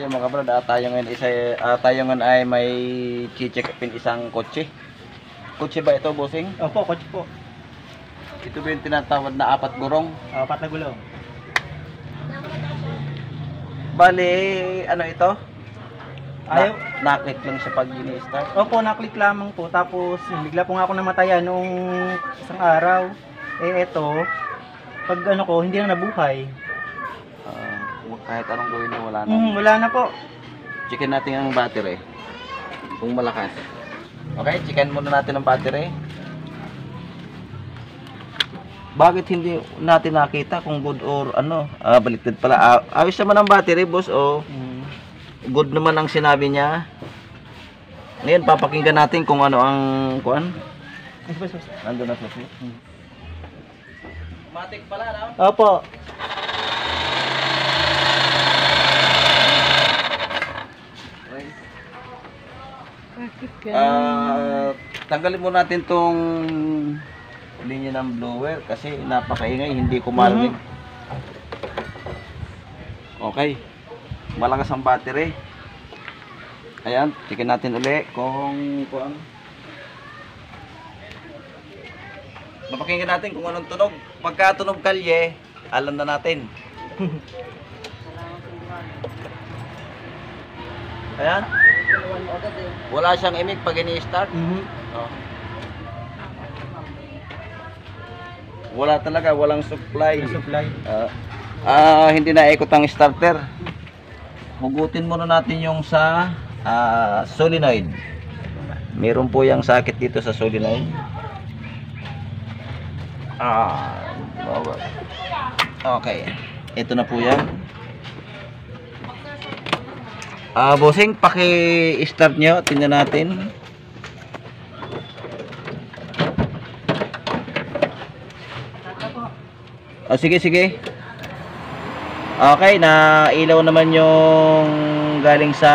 tayo mga brad. Tayo ngayon ay may check upin isang kotse. Kotse ba ito, bossing? Opo, kotse po. Ito ba yung tinatawag na apat gurong? Apat na gulong. Bali, ano ito? Ayaw. Naklik lang siya pag ini-start. Opo, naklik lamang po. Tapos, bigla po nga ako namatayan noong isang araw. Eto, pag ano ko, hindi na nabuhay. Kahit anong gawin mo, wala na. Wala na po. Checkin natin ang battery. Kung malakas. Okay, checkin muna natin ang battery. Bakit hindi natin nakita kung good or ano? Baliktad pala. Ayos naman ang battery, boss. Good naman ang sinabi niya. Ngayon, papakinggan natin kung ano ang kuan. Nandun na sa switch. Matic pala, no? Opo. Tanggalin mo natin tong linya ng blower kasi napakaingay, hindi ko marinig. Okay, malakas ang battery. Ayan, checkin natin uli kung ano. Mapakinggan natin kung anong tunog. Pagka tunog kalye, alam na natin. Ayan. Wala siyang imig pag ini-start. Wala talaga, walang supply. Hindi na ikot ang starter. Hugutin muna natin yung sa solenoid. Meron po yung sakit dito sa solenoid. Okay. Ito na po yan. Bossing, paki-start nyo. Tingnan natin. Sige, sige. Okay, na ilaw naman yung galing sa...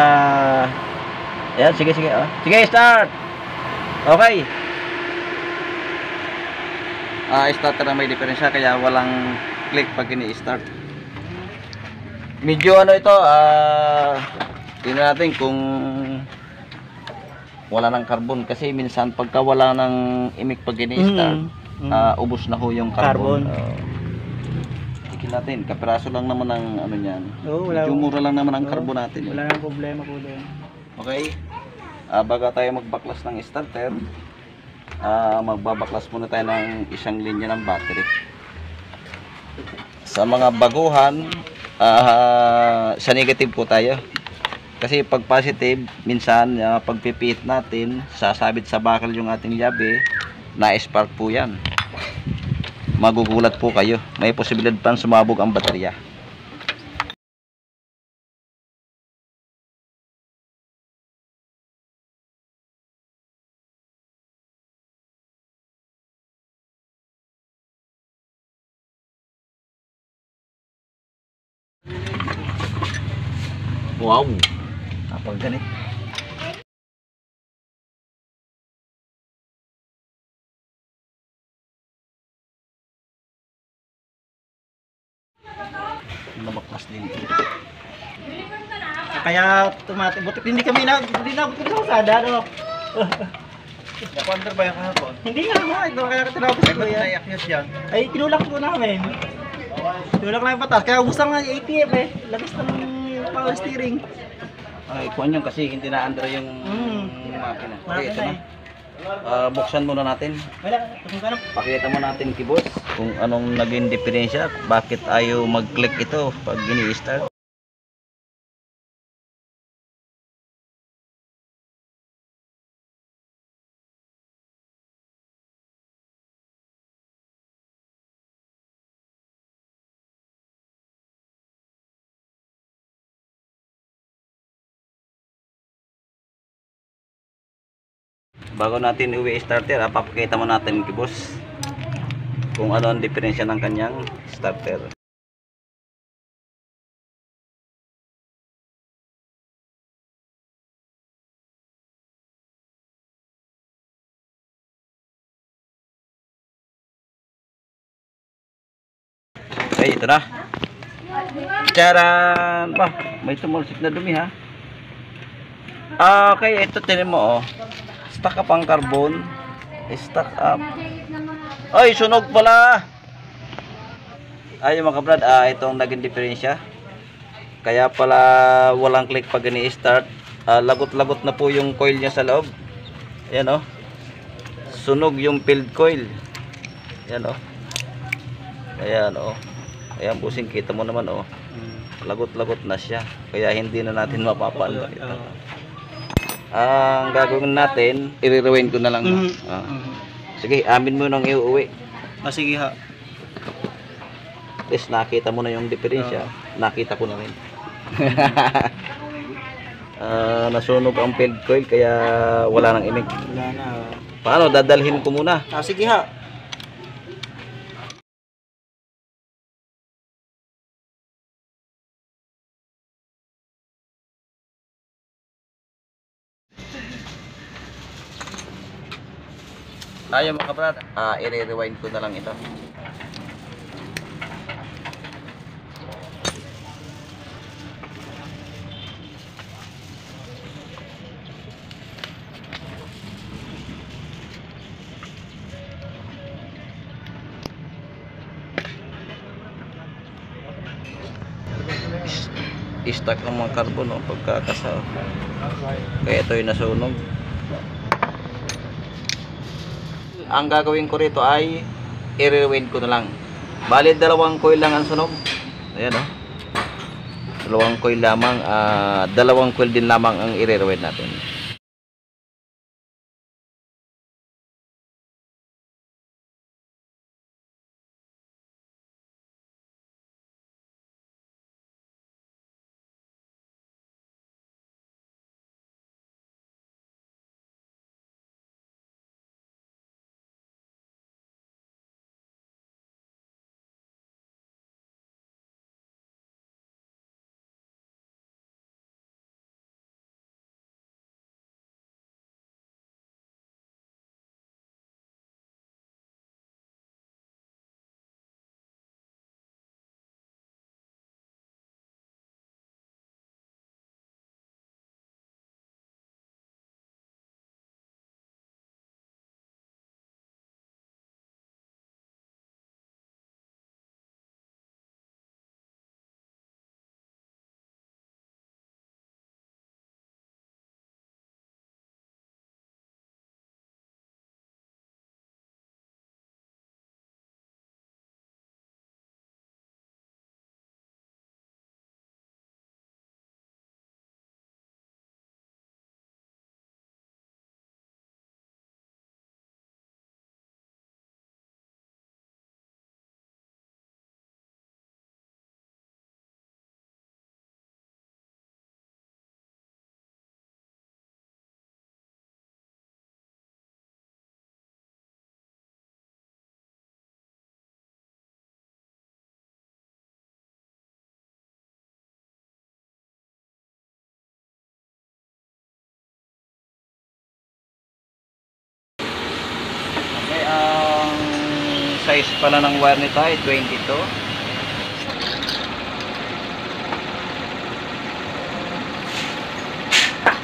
Ayan, sige, sige. Sige, start! Okay. Starter na may diferensya, kaya walang click pag ini-start. Medyo ano ito, tingnan natin kung wala ng carbon. Kasi minsan pagka wala ng imik pag ini-start, ubos na ho yung carbon. Tingnan natin, kapiraso lang naman ang ano niyan. Medyo mura lang naman ang carbon natin. Wala nang problema po doon. Okay, bago tayo magbaklas ng starter, magbabaklas muna tayo ng isang linya ng battery. Sa mga baguhan, sa negative po tayo. Kasi pag positive, minsan pagpipihit natin, sasabit sa bakal yung ating llabe, na-spark po yan. Magugulat po kayo. May posibilidad pang sumabog ang baterya. Wow! Kapag ganit. Nabaklas din ito. Kaya tumatik. Buti hindi kami na sa usada, no? Nakuandar ba yung kahapon? Hindi nga mo, ito kaya tinapos ko yan. Naiakyat yan. Ay, kinulak po namin. Kinulak namin patas. Kaya ubus lang ng ATM eh. Labas ng power steering. Ay, kuhan yun kasi hindi na-under yung makina. Okay, ito na. Buksan muna natin. Pakita mo natin kay boss kung anong naging diferensya, bakit ayaw mag-click ito pag ini-start. Bago natin uwi starter, papakita mo natin kay boss kung ano ang diferensya ng kanyang starter. Okay, ito na. Charan! Bah, may tumulsik na dumi ha. Okay, ito tinin mo oh. Stack up ang carbon. Stack up. Ay, sunog pala! Ay, mga kabrad, ito ang naging diferensya. Kaya pala walang click pag ini-start. Lagot-lagot na po yung coil niya sa loob. Ayan oh. Sunog yung field coil. Ayan oh. Ayan oh. Ayan busing, kita mo naman oh. Lagot-lagot na siya. Kaya hindi na natin mapapaan. Ang gagawin natin, i-rewind ko na lang. Sige, amin mo nang iuwi. Sige ha. At least nakita mo na yung diferensya. Nakita ko na rin. Nasunog ang field coil kaya wala nang imig. Wala na. Paano? Dadalhin ko muna. Sige ha. Ayaw mga kabrad, i-rewind ko na lang ito. I-stack ng mga carbon no, pagkakasa. Kaya ito yung nasunog. Ang gagawin ko rito ay i-rewind ko na lang. Bali, dalawang coil lang ang sunog. Ayan o. Dalawang coil lamang. Dalawang coil din lamang ang i-rewind natin. Okay, ang size pala ng wire nito ay 22.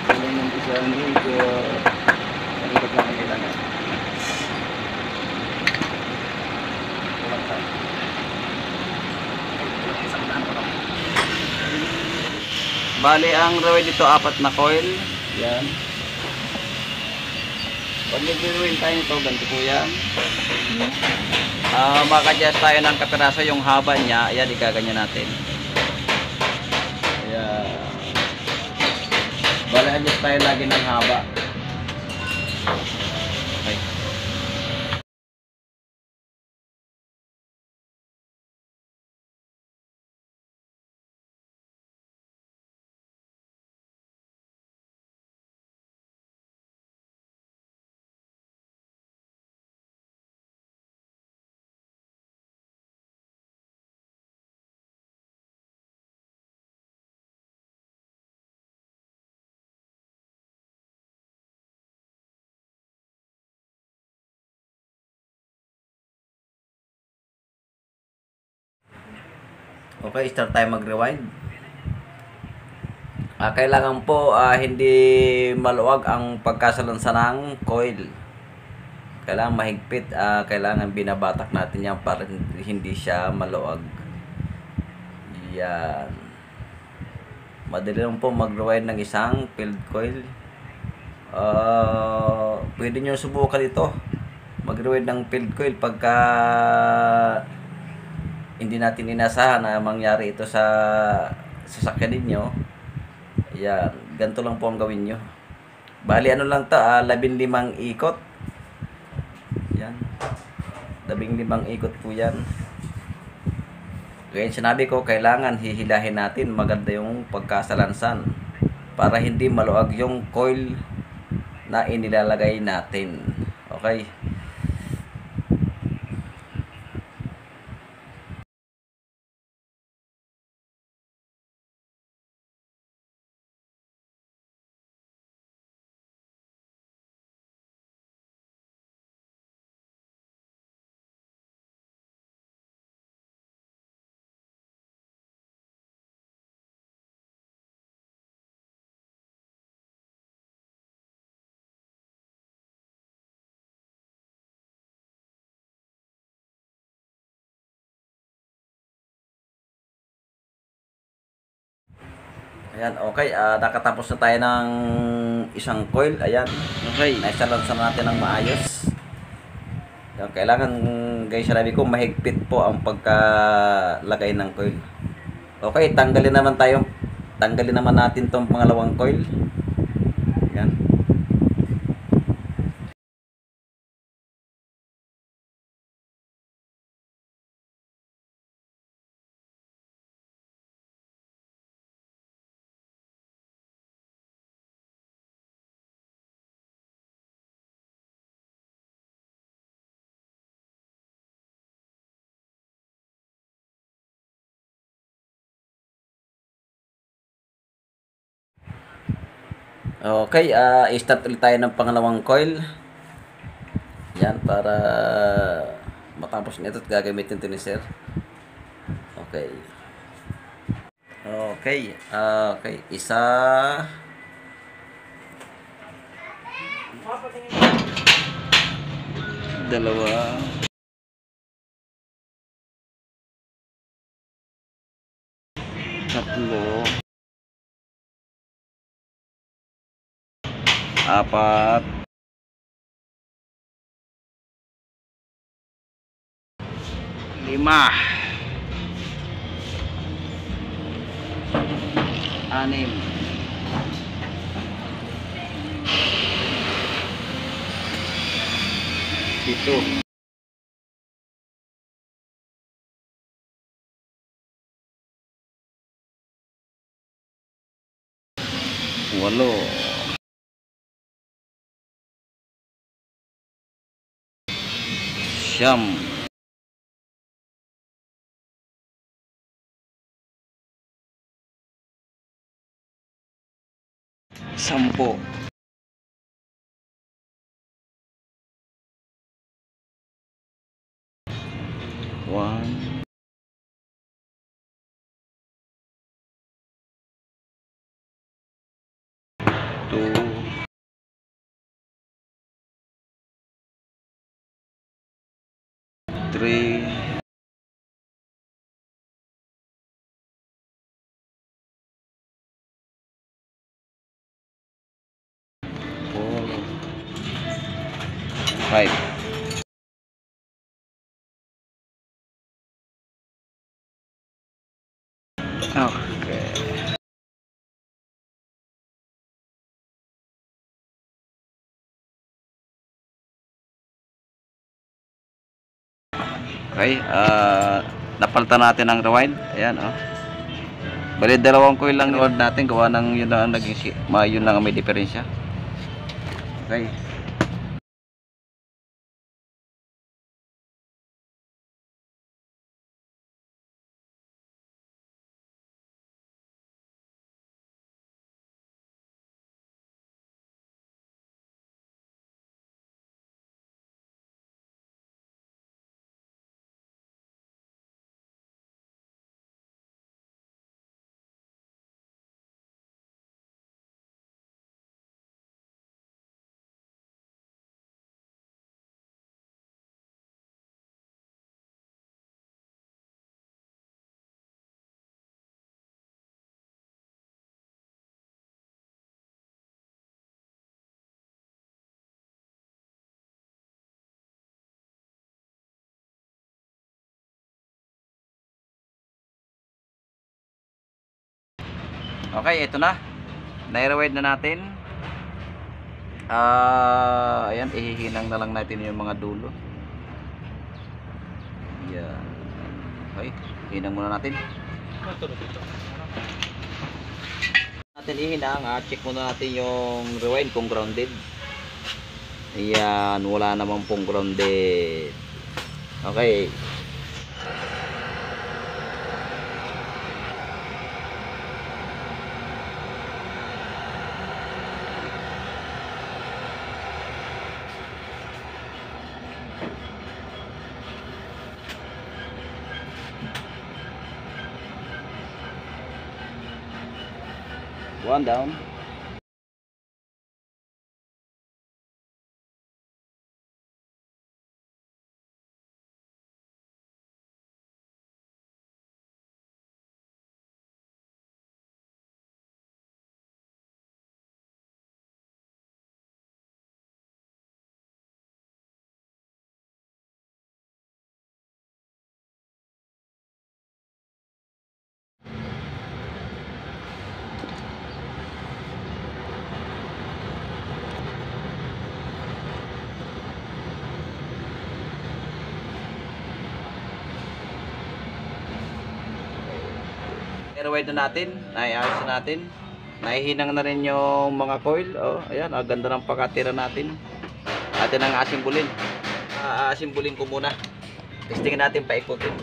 Wala nang isang kaya nalipat lang ang ilan. Bali, ang rewind dito 4 na coil. Yan. Pag nag-rewind tayo nito, ganito po yan. Maka-adjust tayo ng kapiraso yung haba niya. Ayan, ikaganyan natin. Ayan. Bali, adjust tayo lagi ng haba. Okay. Okay, start tayo mag-rewind. Kailangan po hindi maluwag ang pagkasalansan ng coil. Kailangan mahigpit, kailangan binabatak natin yan para hindi siya maluwag. Yan. Madali lang po mag-rewind ng isang field coil. Pwede nyo subukan ito. Mag-rewind ng field coil pagka hindi natin inasahan na mangyari ito sa sasakyan ninyo. Yan, ganito lang po ang gawin nyo. Bali ano lang to, 15 ikot. Yan, 15 ikot po yan. Kaya sinabi ko, kailangan hihilahin natin maganda yung pagkasalansan para hindi maluwag yung coil na inilalagay natin. Okay. Ayan, okay. Nakatapos na tayo ng isang coil. Ayan. Okay. Naisalansan natin ng maayos. Ayan, kailangan, guys, sabi ko, mahigpit po ang pagkalagay ng coil. Okay, tanggalin naman natin tong pangalawang coil. Ayan. Okay, i-start ulit tayo ng pangalawang coil. Yan, para matapos nito at gagamitin ito ni sir. Okay. Okay, okay. Isa. Dalawa. Tatlo. Apat. Lima. Anim. Pito. Walo. Siyam. Sampo. 1, 2, 3, 4, 5. Okay. Okay, napalitan natin ang rewind. Ayan, oh. Bali, dalawang coil lang rewind natin. Gawa ng yun lang ang yun lang ang may diferensya. Okay. Okay, ito na. Na-rewind na natin. Ayan, ihihinang na lang natin yung mga dulo. Ayan. Okay, hinang muna natin. Natin ihinang, check muna natin yung rewind kung grounded. Ayan, wala naman pong grounded. Okay. One down. I-rewind na natin, naiayos na natin. Nahihinang na rin yung mga coil. Oh, ayan, ganda ng pagkatira natin. Atin ang asimbulin. Asimbulin ko muna. Testingin natin paikutin.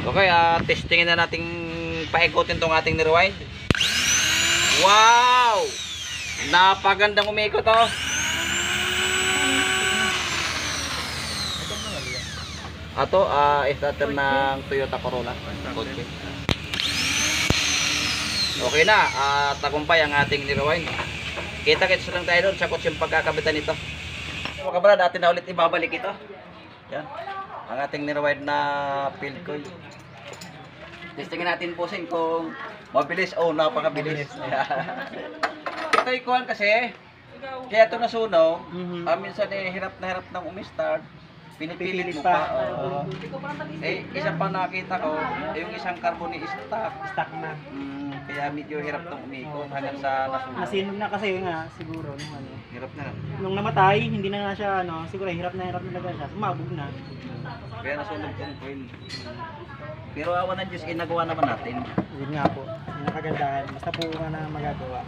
Okay, testingin na natin paikutin tong ating ni-rewind. Wow! Napagandang umikot oh. Ato, starter ng Toyota Corolla. Okay na, tagumpay ang ating ni-rewind. Kita-kits lang tayo doon sa kutsyung pagkakabitan nito. Mga kabrad, atin na ulit ibabalik ito. Yan. Ang ating ni-rewind na field coil. Testingin natin po kung mabilis o napakabilis. Ito ikuhan kasi, kaya ito nasunog, minsan hirap na hirap ng umistart, pinipilit mo pa. Isa pa nakita ko, yung isang carbon stuck na. Kaya medyo hirap itong umikot hanggang sa nasunog. Nasinog na kasi nga siguro nung ano. Hirap na lang. Nung namatay, hindi na nga siya siguro hirap na talaga siya. Sumabog na. Kaya nasunog yung coil. Pero awan ng Diyos, ginagawa naman natin. Yun nga po. Yung nakagandahan. Basta po nga na magagawa.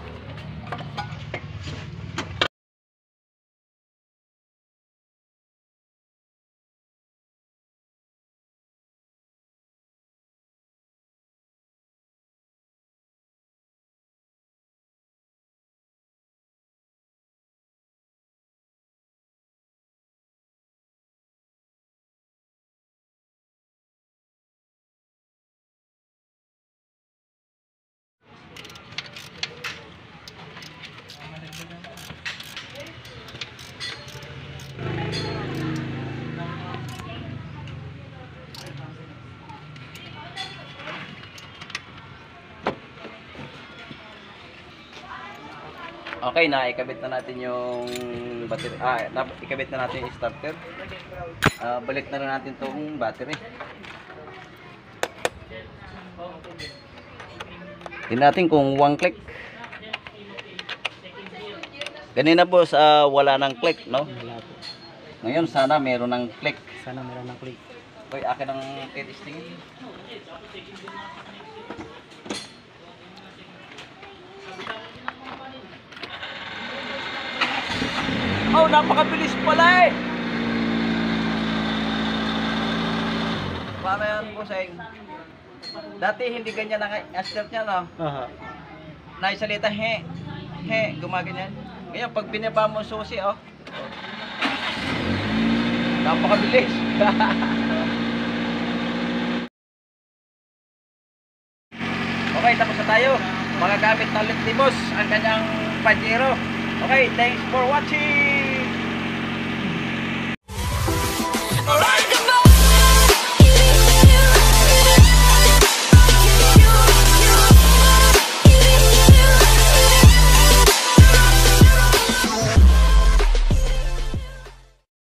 Okay na, ikabit na natin yung battery. Ikabit na natin yung starter. Balik na rin natin tong battery. Tingnan natin kung one click. Kanina po wala nang click, no? Wala po. Ngayon sana meron ng click. Sana meron ng click. Hoy, akin ang titisting. Oh, napakabilis pala eh. Paano yan, Buseng? Dati hindi ganyan ang start niya, no? Aha. Naisalita, gumaganyan. Ngayon, pag binaba mo ang susi, oh. Napakabilis. Okay, tapos na tayo. Magagamit na ulit ni Boss ang kanyang Pajero. Okay, thanks for watching.